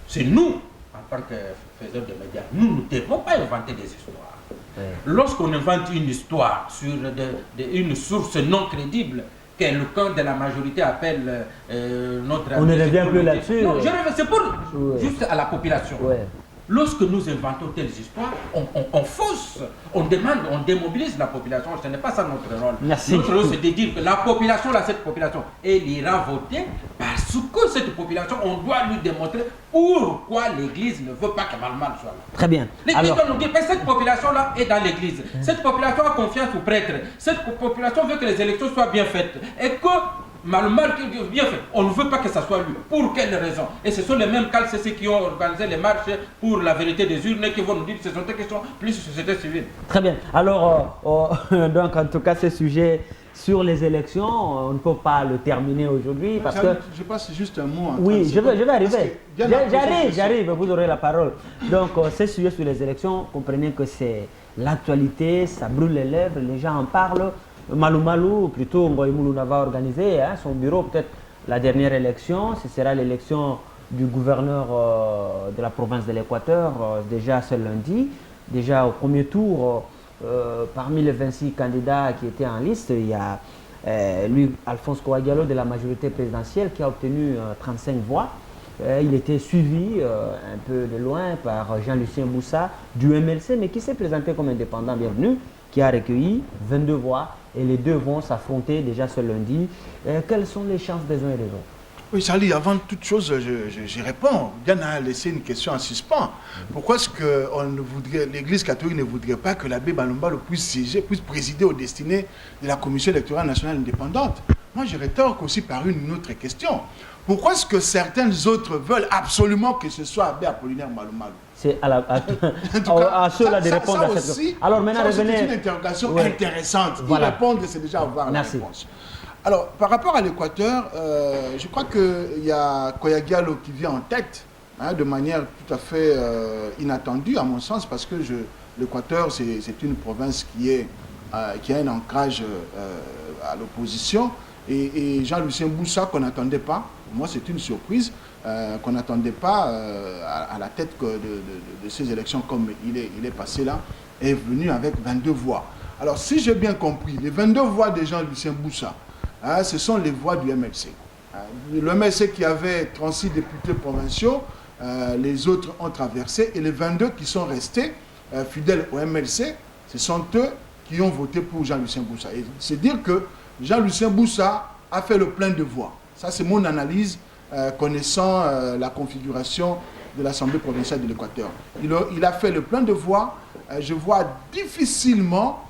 c'est nous, en tant que faiseurs de médias, nous ne devons pas inventer des histoires. Ouais. Lorsqu'on invente une histoire sur une source non crédible, quelqu'un de la majorité appelle notre On ne ami, revient c'est plus pour là-dessus, dire- Non, ouais. je reviens, c'est pour Ouais. juste à la population. Ouais. Lorsque nous inventons telles histoires, on fausse, on demande, on démobilise la population. Ce n'est pas ça notre rôle. Merci. Notre rôle, c'est de dire que la population, là, cette population, elle ira voter parce que cette population, on doit lui démontrer pourquoi l'Église ne veut pas que Malmal soit là. Très bien. L'Église Alors, doit nous dire que cette population-là est dans l'Église. Cette population a confiance aux prêtres. Cette population veut que les élections soient bien faites. Et que Malmal bien fait. On ne veut pas que ça soit lui. Pour quelle raison? Et ce sont les mêmes CALCC qui ont organisé les marches pour la vérité des urnes qui vont nous dire que ce sont des questions plus société civile. très bien. Alors, donc en tout cas, ce sujet sur les élections, on ne peut pas le terminer aujourd'hui parce que... Je passe juste un mot. en Oui, 30 je vais secondes, arriver. parce que bien après, J'arrive, vous aurez la parole. Donc, ce sujet sur les élections, comprenez que c'est l'actualité, ça brûle les lèvres, les gens en parlent. Malumalu, plutôt Ngoï Moulouna va organiser son bureau, peut-être la dernière élection, ce sera l'élection du gouverneur de la province de l'Équateur, déjà ce lundi. Déjà au premier tour, parmi les 26 candidats qui étaient en liste, il y a lui, Alphonse Kouadialo de la majorité présidentielle qui a obtenu 35 voix. Il était suivi un peu de loin par Jean-Lucien Boussa du MLC, mais qui s'est présenté comme indépendant bienvenu, qui a recueilli 22 voix. Et les deux vont s'affronter déjà ce lundi. Quelles sont les chances des uns et des autres? Oui, Charlie, avant toute chose, j'y réponds. Yann a laissé une question en suspens. Pourquoi est-ce que l'Église catholique ne voudrait pas que l'abbé Malumalu puisse siéger, puisse présider aux destinées de la Commission électorale nationale indépendante? Moi, je rétorque aussi par une autre question. Pourquoi est-ce que certaines autres veulent absolument que ce soit abbé Apollinaire Malumalu? C'est à ceux-là de répondre à cette aussi, question. Alors maintenant, ça aussi, revenez. c'est une interrogation Ouais. intéressante. Voilà. Y répondre, c'est déjà avoir la Merci. réponse. Alors, par rapport à l'Équateur, je crois qu'il y a Kouadialo qui vient en tête, de manière tout à fait inattendue, à mon sens, parce que l'Équateur, c'est une province qui a un ancrage à l'opposition. Et Jean-Lucien Boussa, qu'on n'attendait pas, moi c'est une surprise, qu'on n'attendait pas à la tête de ces élections comme il est passé là, est venu avec 22 voix. Alors si j'ai bien compris, les 22 voix de Jean-Lucien Boussa, ce sont les voix du MLC. Le MLC qui avait 36 députés provinciaux, les autres ont traversé, et les 22 qui sont restés fidèles au MLC, ce sont eux qui ont voté pour Jean-Lucien Boussa. Et c'est dire que Jean-Lucien Boussa a fait le plein de voix. Ça, c'est mon analyse connaissant la configuration de l'Assemblée provinciale de l'Équateur. Il a fait le plein de voix. Je vois difficilement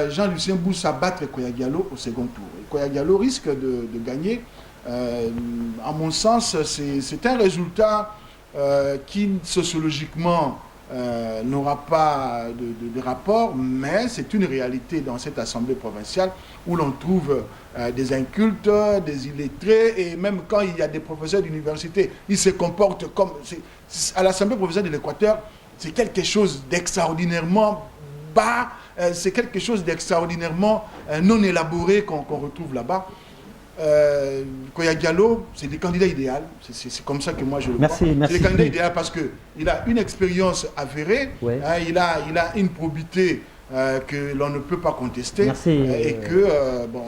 Jean-Lucien Boussa battre Koya Diallo au second tour. Et Koya Diallo risque de gagner. À mon sens, c'est un résultat qui, sociologiquement, n'aura pas de rapport, mais c'est une réalité dans cette Assemblée provinciale où l'on trouve des incultes, des illettrés, et même quand il y a des professeurs d'université, ils se comportent comme... À l'Assemblée provinciale de l'Équateur, c'est quelque chose d'extraordinairement bas, c'est quelque chose d'extraordinairement non élaboré qu'on retrouve là-bas. Koya Diallo, c'est le candidat idéal. C'est comme ça que moi je le vois. C'est le candidat idéal parce qu'il a une expérience avérée, ouais. Il a une probité que l'on ne peut pas contester. Merci. Et que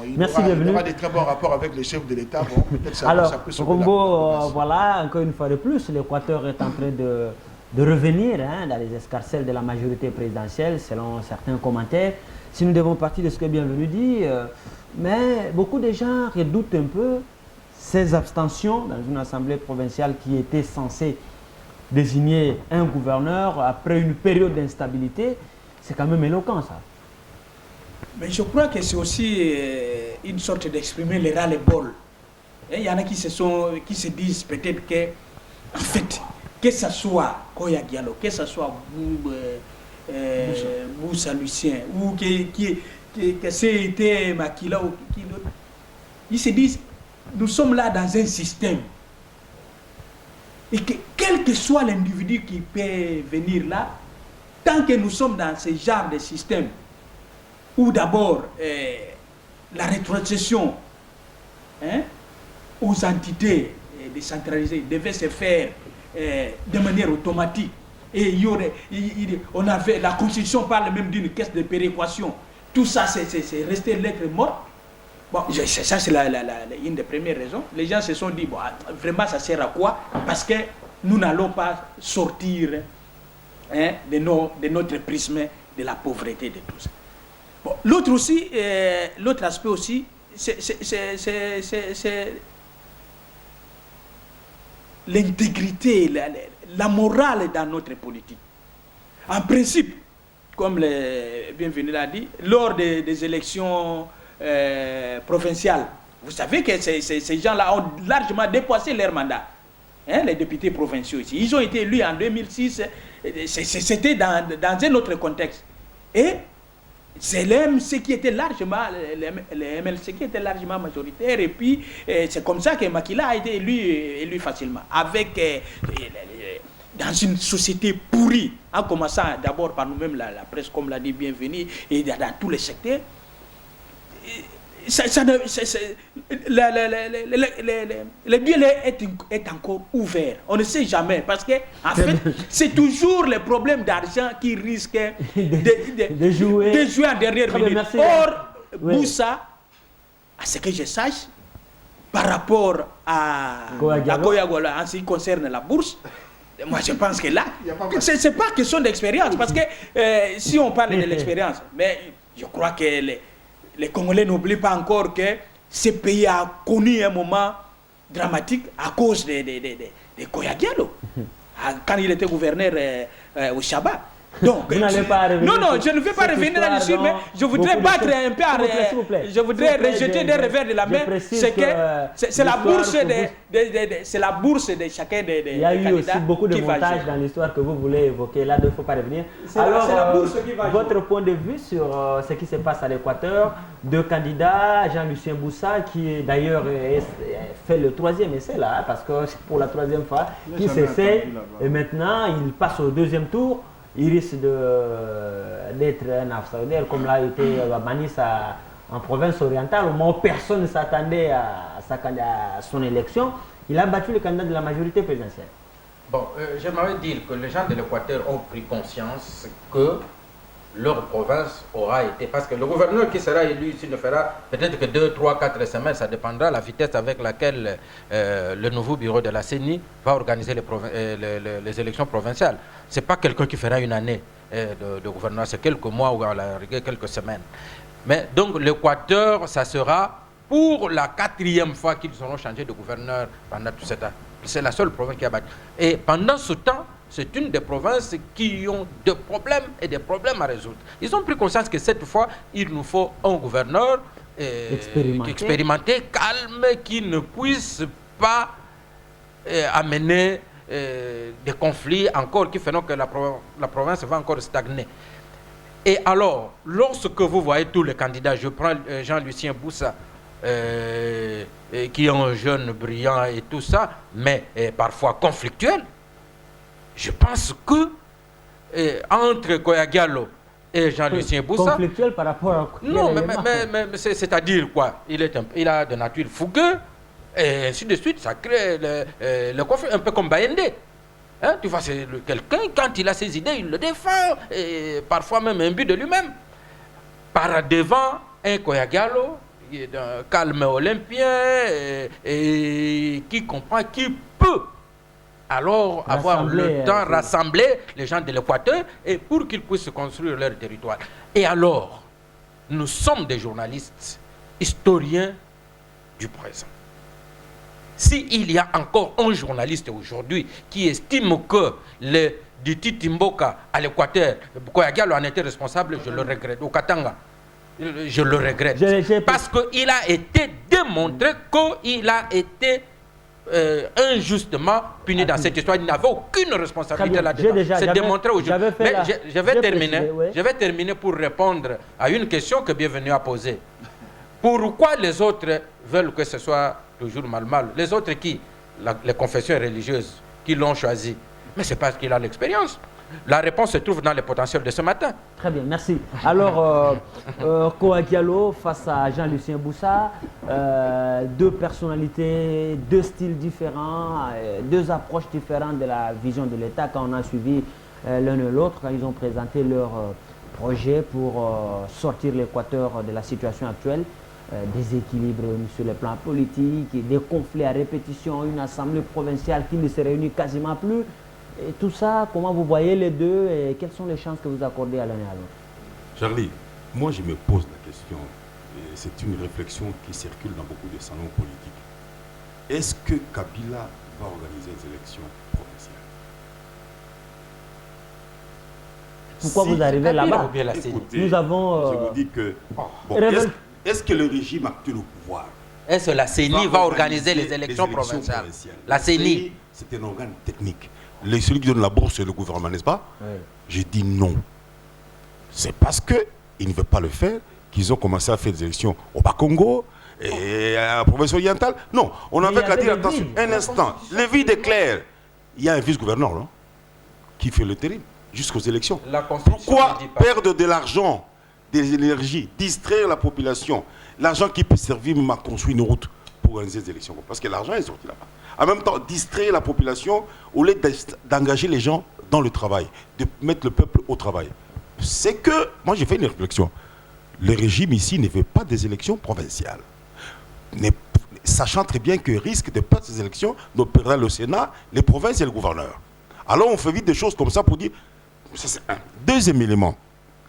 il aura des très bons rapports avec les chefs de l'État. Bon, alors, ça peut Rombo, voilà, encore une fois de plus, l'Équateur est en train de revenir dans les escarcelles de la majorité présidentielle, selon certains commentaires. Si nous devons partir de ce que Bienvenu dit, mais beaucoup de gens redoutent un peu ces abstentions dans une assemblée provinciale qui était censée désigner un gouverneur après une période d'instabilité. C'est quand même éloquent, ça. Mais je crois que c'est aussi une sorte d'exprimer les ras-le-bol. Il y en a qui se disent peut-être que, en fait, que ce soit Koya Diallo, que ce soit Boussa Lucien, ou que c'était Makila, ou qui d'autre, ils se disent, nous sommes là dans un système. Et que quel que soit l'individu qui peut venir là, tant que nous sommes dans ce genre de système, où d'abord la rétrocession aux entités décentralisées devait se faire de manière automatique, et on avait, la Constitution parle même d'une caisse de péréquation, tout ça c'est resté lettre morte. Bon, ça c'est une des premières raisons. Les gens se sont dit, bon, vraiment ça sert à quoi? Parce que nous n'allons pas sortir de notre prisme de la pauvreté, de tout ça. Bon, l'autre aspect aussi, c'est l'intégrité, la morale dans notre politique. En principe, comme le Bienvenu l'a dit, lors des élections provinciales, vous savez que ces gens-là ont largement dépassé leur mandat. Les députés provinciaux ici. Ils ont été élus en 2006, c'était dans un autre contexte. Et c'est l'MLC qui était largement, le MLC qui était largement majoritaire, et puis c'est comme ça que Makila a été élu facilement. Avec, dans une société pourrie, en commençant d'abord par nous-mêmes, la presse, comme l'a dit Bienvenu, et dans tous les secteurs. Le duel est encore ouvert. On ne sait jamais parce que en fait, c'est toujours le problème d'argent qui risque de jouer en dernière minute. Or, Boussa, à ce que je sache, par rapport à Koya Diallo, en ce qui concerne la bourse, moi je pense que là, c'est pas question d'expérience, parce que si on parle de l'expérience, mais je crois que les Congolais n'oublient pas encore que ce pays a connu un moment dramatique à cause de Koya Diallo, quand il était gouverneur au Chaba. Donc, non, je ne vais pas revenir là-dessus, mais je voudrais battre un peu, je voudrais rejeter des revers de la main, c'est que c'est la bourse c'est la bourse de chacun des candidats. Il y a eu aussi beaucoup de montages dans l'histoire que vous voulez évoquer, là il ne faut pas revenir. Alors, c'est la bourse qui va votre point de vue sur ce qui se passe à l'Équateur, deux candidats, Jean-Lucien Boussa, qui d'ailleurs fait le troisième essai là, parce que c'est pour la troisième fois qu'il s'essaie, et maintenant il passe au deuxième tour. Il risque d'être un outsider comme l'a été Manis en province orientale, au moment où personne ne s'attendait à son élection. Il a battu le candidat de la majorité présidentielle. Bon, j'aimerais dire que les gens de l'Équateur ont pris conscience que leur province aura été... Parce que le gouverneur qui sera élu ici ne fera peut-être que 2, 3, 4 semaines, ça dépendra de la vitesse avec laquelle le nouveau bureau de la CENI va organiser les élections provinciales. Ce n'est pas quelqu'un qui fera une année de gouverneur, c'est quelques mois ou à la rigueur quelques semaines. Mais donc l'Équateur, ça sera pour la 4e fois qu'ils auront changé de gouverneur pendant tout ce temps. C'est la seule province qui a battu. Et pendant ce temps, c'est une des provinces qui ont des problèmes et des problèmes à résoudre. Ils ont pris conscience que cette fois, il nous faut un gouverneur expérimenté, calme, qui ne puisse pas amener des conflits encore qui feront que la province va encore stagner. Et alors, lorsque vous voyez tous les candidats, je prends Jean-Lucien Boussa, qui est un jeune brillant et tout ça, mais parfois conflictuel, je pense que entre Koya-Diallo et Jean-Lucien Boussa... Conflictuel par rapport à... Non, mais c'est-à-dire quoi? Il a de nature fougueux, et ainsi de suite, ça crée le conflit, un peu comme Bayende. Hein, tu vois, c'est quelqu'un, quand il a ses idées, il le défend, et parfois même imbu de lui-même. Par devant, un Koya-Diallo, d'un calme olympien, et qui comprend, qui peut alors avoir le temps, rassembler les gens de l'Équateur et pour qu'ils puissent construire leur territoire. Et alors, nous sommes des journalistes, historiens du présent. S'il y a encore un journaliste aujourd'hui qui estime que le Diti Mboka à l'Équateur, Koya-Diallo en était responsable, je le regrette. Au Katanga, je le regrette. Parce qu'il a été démontré qu'il a été injustement puni dans cette histoire. Il n'avait aucune responsabilité là-dedans. C'est démontré aujourd'hui. Mais je vais terminer pour répondre à une question que Bienvenue a posée. Pourquoi les autres veulent que ce soit toujours mal? Les autres qui? Les confessions religieuses qui l'ont choisi. Mais c'est parce qu'il a l'expérience. La réponse se trouve dans les potentiels de ce matin. Très bien, merci. Alors, Koya-Diallo face à Jean-Lucien Boussa, deux personnalités, deux styles différents, deux approches différentes de la vision de l'État quand on a suivi l'un et l'autre, quand ils ont présenté leur projet pour sortir l'Équateur de la situation actuelle, des équilibres sur le plan politique, des conflits à répétition, une assemblée provinciale qui ne se réunit quasiment plus. Et tout ça, comment vous voyez les deux et quelles sont les chances que vous accordez à l'un et à l'autre? Charlie, moi je me pose la question, et c'est une réflexion qui circule dans beaucoup de salons politiques. Est-ce que Kabila va organiser des élections provinciales? Pourquoi vous arrivez là-bas? Nous avons... Je vous dis que... Bon, est-ce que le régime actuel au pouvoir... Est-ce que la CENI va organiser les élections provinciales? La CENI, c'est un organe technique. Celui qui donne la bourse, c'est le gouvernement, n'est-ce pas? Oui. J'ai dit non. C'est parce qu'ils ne veulent pas le faire qu'ils ont commencé à faire des élections au Bas-Congo et à la province orientale. Non, on avait qu'à dire, attention, un instant, le vide est clair. Il y a un vice-gouverneur, non, qui fait le terrain jusqu'aux élections. Pourquoi perdre de l'argent, des énergies, distraire la population? L'argent qui peut servir même à construire une route pour organiser des élections. Parce que l'argent est sorti là-bas. En même temps, distraire la population au lieu d'engager les gens dans le travail, de mettre le peuple au travail. C'est que, moi j'ai fait une réflexion, le régime ici ne veut pas des élections provinciales. Sachant très bien que risque de perdre ces élections, nous perdrons le Sénat, les provinces et le gouverneur. Alors on fait vite des choses comme ça pour dire, ça c'est un. Deuxième élément,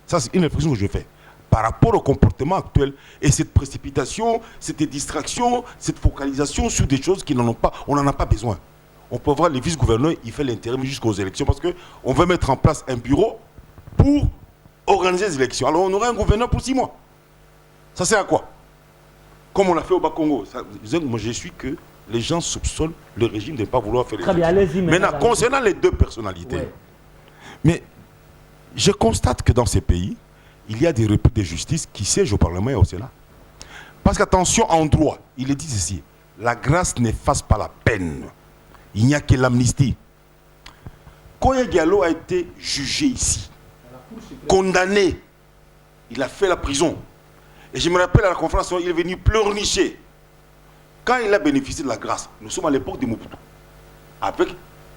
ça c'est une réflexion que je fais. Par rapport au comportement actuel et cette précipitation, cette distraction, cette focalisation sur des choses qui n'en ont pas, on n'en a pas besoin. On peut voir le vice-gouverneur, il fait l'intérim jusqu'aux élections parce qu'on veut mettre en place un bureau pour organiser les élections. Alors on aurait un gouverneur pour 6 mois. Ça sert à quoi? Comme on l'a fait au Bas-Congo. Moi je suis que les gens soupçonnent le régime de ne pas vouloir faire les élections. Très bien, allez-y. Maintenant, concernant les deux personnalités, ouais. Mais je constate que dans ces pays, il y a des repris de justice qui siègent au Parlement et au Sénat. Parce qu'attention, en droit, il est dit ici, la grâce n'efface pas la peine. Il n'y a que l'amnistie. Koya-Diallo a été jugé ici, condamné. Il a fait la prison. Et je me rappelle à la conférence, il est venu pleurnicher. Quand il a bénéficié de la grâce, nous sommes à l'époque de Mobutu.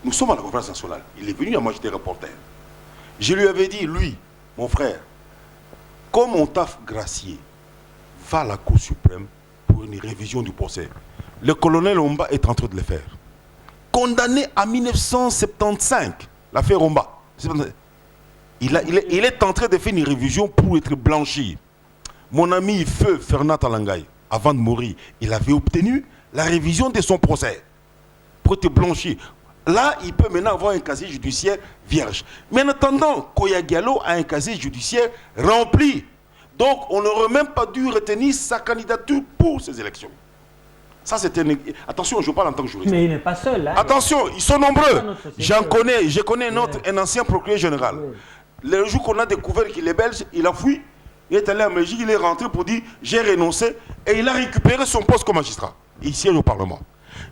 Nous sommes à la conférence nationale. Il est venu, moi j'étais reporter. Je lui avais dit, lui, mon frère, comme on t'a gracié, va à la Cour suprême pour une révision du procès. Le colonel Omba est en train de le faire. Condamné en 1975, l'affaire Omba. Il est en train de faire une révision pour être blanchi. Mon ami Feu Fernand Talangay, avant de mourir, il avait obtenu la révision de son procès pour être blanchi. Là, il peut maintenant avoir un casier judiciaire vierge. Mais en attendant, Koya Diallo a un casier judiciaire rempli. Donc, on n'aurait même pas dû retenir sa candidature pour ces élections. Ça, c'était attention, je parle en tant que juriste. Mais il n'est pas seul. Hein. Attention, ils sont nombreux. Je connais un ancien procureur général. Le jour qu'on a découvert qu'il est belge, il a fui. Il est allé à Belgique, il est rentré pour dire j'ai renoncé. Et il a récupéré son poste comme magistrat. Et il siège au Parlement.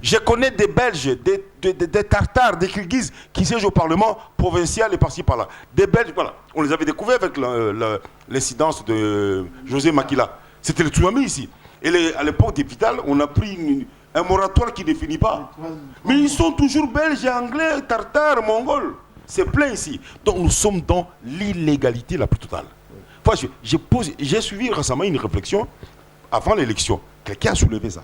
Je connais des Belges, des Tartares, des Kirghizes qui siègent au Parlement provincial et par-ci par-là. Des Belges, voilà. On les avait découverts avec l'incidence de José Makila. C'était le tsunami ici. Et à l'époque des Vital, on a pris un moratoire qui ne finit pas. Mais ils sont toujours belges, anglais, tartares, mongols. C'est plein ici. Donc nous sommes dans l'illégalité la plus totale. Enfin, j'ai suivi récemment une réflexion avant l'élection. Quelqu'un a soulevé ça.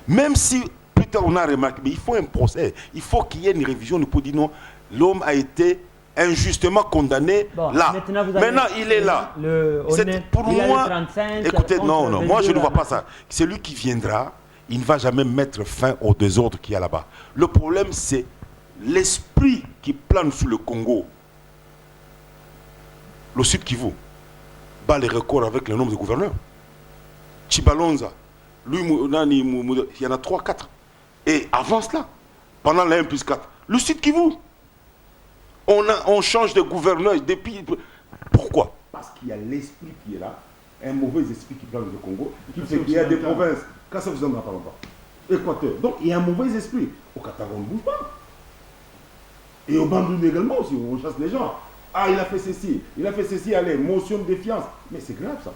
Même si plus tard on a remarqué, mais il faut un procès. Il faut qu'il y ait une révision. Nous pouvons dire non, l'homme a été injustement condamné là. Maintenant, il est là. Pour moi, 35, écoutez, non, moi je ne vois pas ça. Celui qui viendra, il ne va jamais mettre fin au désordre qu'il y a là-bas. Le problème, c'est l'esprit qui plane sur le Congo. Le Sud Kivu bat les records avec le nombre de gouverneurs. Chibalonza, lui, il y en a 3, 4. Et avant cela, pendant la 1+4, le Sud Kivu. On change de gouverneur depuis. Pourquoi? Parce qu'il y a l'esprit qui est là, un mauvais esprit qui plane le Congo, qui fait qu'il y a des provinces. Quand ça vous en a pas longtemps. Équateur. Donc il y a un mauvais esprit. Au Qatar, on ne bouge pas. Et au Bandung également aussi, on chasse les gens. Ah, il a fait ceci, allez, motion de défiance. Mais c'est grave ça.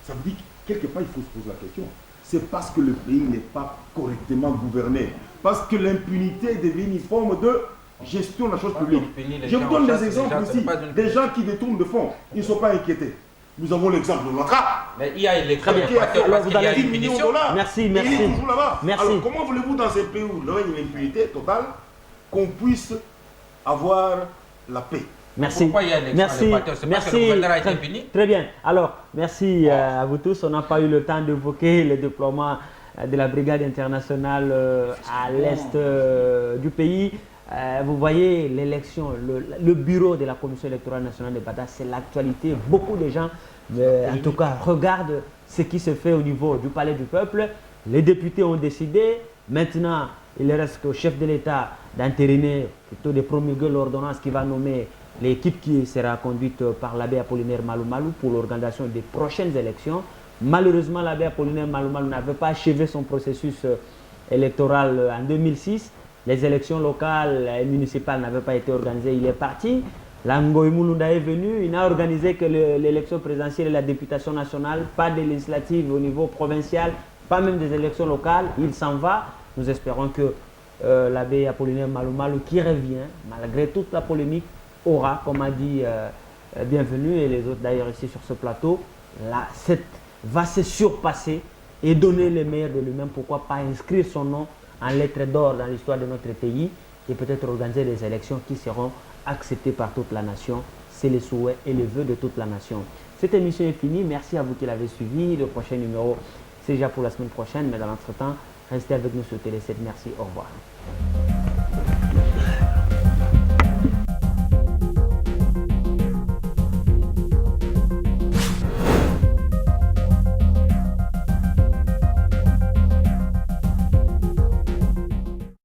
Ça veut dire que quelque part, il faut se poser la question. C'est parce que le pays n'est pas correctement gouverné. Parce que l'impunité devient une forme de gestion de la chose publique. Je vous donne des exemples ici. Des gens qui détournent de fonds, ils ne sont pas inquiétés. Nous avons l'exemple de Ouattara. Mais il y a l'électeur parce qu'il y a une punition. Merci. Il est toujours là-bas. Merci. Alors comment voulez-vous dans un pays où il y a une impunité totale qu'on puisse avoir la paix? Merci. Pourquoi il y a l'élection à l'Équateur? C'est parce que le gouvernement a été puni? Très bien. Alors, merci à vous tous. On n'a pas eu le temps d'évoquer le déploiement de la brigade internationale à l'est du pays. Vous voyez l'élection, le bureau de la Commission électorale nationale de Bata, c'est l'actualité. Beaucoup de gens, en tout cas, regardent ce qui se fait au niveau du Palais du Peuple. Les députés ont décidé. Maintenant, il ne reste qu'au chef de l'État d'entériner, plutôt de promulguer l'ordonnance qui va nommer l'équipe qui sera conduite par l'abbé Apollinaire Malou Malou pour l'organisation des prochaines élections. Malheureusement, l'abbé Apollinaire Malou Malou n'avait pas achevé son processus électoral en 2006. Les élections locales et municipales n'avaient pas été organisées. Il est parti. Langoy Mulunda est venu. Il n'a organisé que l'élection présidentielle et la députation nationale, pas de législative au niveau provincial, pas même des élections locales. Il s'en va. Nous espérons que l'abbé Apollinaire Malou Malou, qui revient, malgré toute la polémique, aura, comme a dit Bienvenue et les autres d'ailleurs ici sur ce plateau, va se surpasser et donner le meilleur de lui-même. Pourquoi pas inscrire son nom en lettres d'or dans l'histoire de notre pays et peut-être organiser des élections qui seront acceptées par toute la nation. C'est le souhait et le vœu de toute la nation. Cette émission est finie. Merci à vous qui l'avez suivi. Le prochain numéro, c'est déjà pour la semaine prochaine. Mais dans l'entretemps, restez avec nous sur Télé 7. Merci. Au revoir.